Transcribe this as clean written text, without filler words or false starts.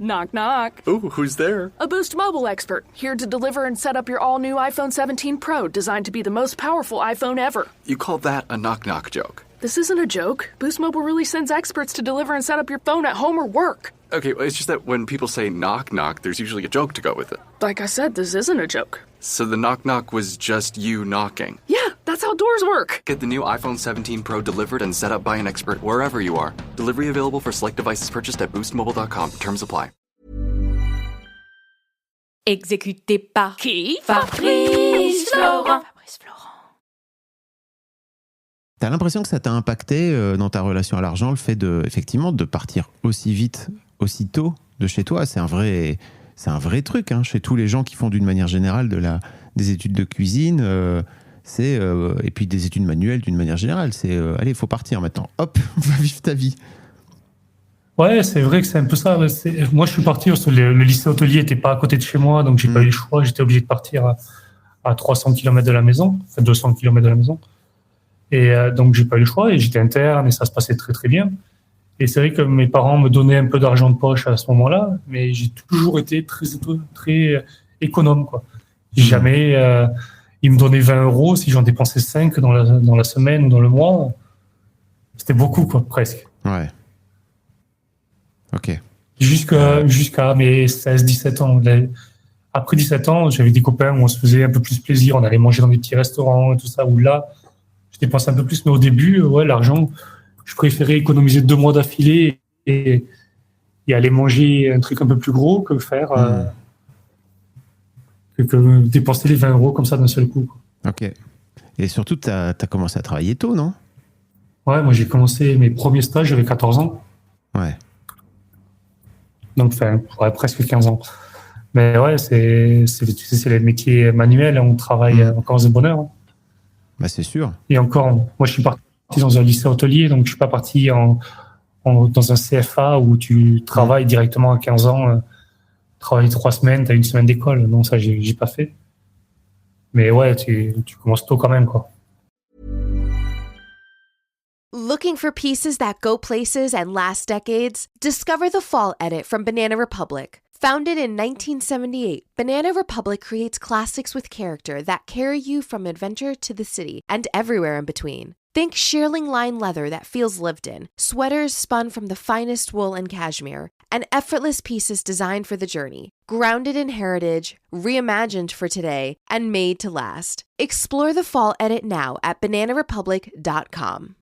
Knock, knock. Ooh, who's there? A Boost Mobile expert, here to deliver and set up your all-new iPhone 17 Pro, designed to be the most powerful iPhone ever. You call that a knock-knock joke? This isn't a joke. Boost Mobile really sends experts to deliver and set up your phone at home or work. Okay, well, it's just that when people say knock-knock, there's usually a joke to go with it. Like I said, this isn't a joke. So the knock-knock was just you knocking? Yeah, that's how doors work. Get the new iPhone 17 Pro delivered and set up by an expert wherever you are. Delivery available for select devices purchased at boostmobile.com. Terms apply. Exécuté par Qui? Fabrice Florent. T'as l'impression que ça t'a impacté dans ta relation à l'argent, le fait effectivement de partir aussi vite, aussi tôt de chez toi. C'est un vrai truc, hein, chez tous les gens qui font d'une manière générale des études de cuisine, et puis des études manuelles d'une manière générale. Allez, il faut partir maintenant. Hop, va vivre ta vie. Ouais, c'est vrai que c'est un peu ça. Moi, je suis parti parce que le lycée hôtelier n'était pas à côté de chez moi, donc j'ai pas eu le choix. J'étais obligé de partir à 300 km de la maison, enfin 200 km de la maison. Et donc, j'ai pas eu le choix et j'étais interne et ça se passait très, très bien. Et c'est vrai que mes parents me donnaient un peu d'argent de poche à ce moment-là, mais j'ai toujours été très, très économe, quoi. Jamais, ils me donnaient 20 €. Si j'en dépensais 5 dans la semaine ou dans le mois, c'était beaucoup, quoi, presque. Ouais. Ok. Jusqu'à mes 16-17 ans. Après 17 ans, j'avais des copains où on se faisait un peu plus plaisir. On allait manger dans des petits restaurants et tout ça, où là, je dépensais un peu plus. Mais au début, l'argent, je préférais économiser 2 mois d'affilée et aller manger un truc un peu plus gros que que dépenser les 20 € comme ça d'un seul coup, quoi. Ok. Et surtout, t'as commencé à travailler tôt, non? Ouais, moi j'ai commencé mes premiers stages, j'avais 14 ans. Ouais. Donc, presque 15 ans. Mais ouais, c'est les métiers manuels, on travaille encore de bonheur. Hein. Bah, c'est sûr. Et encore, moi je suis parti dans un lycée hôtelier, donc je suis pas parti dans un CFA où tu travailles directement à 15 ans, travailles 3 semaines, tu as 1 semaine d'école. Non, ça j'ai pas fait. Mais ouais, tu commences tôt quand même, quoi. Looking for pieces that go places and last decades? Discover the Fall Edit from Banana Republic. Founded in 1978, Banana Republic creates classics with character that carry you from adventure to the city and everywhere in between. Think shearling line leather that feels lived in, sweaters spun from the finest wool and cashmere, and effortless pieces designed for the journey. Grounded in heritage, reimagined for today, and made to last. Explore the Fall Edit now at bananarepublic.com.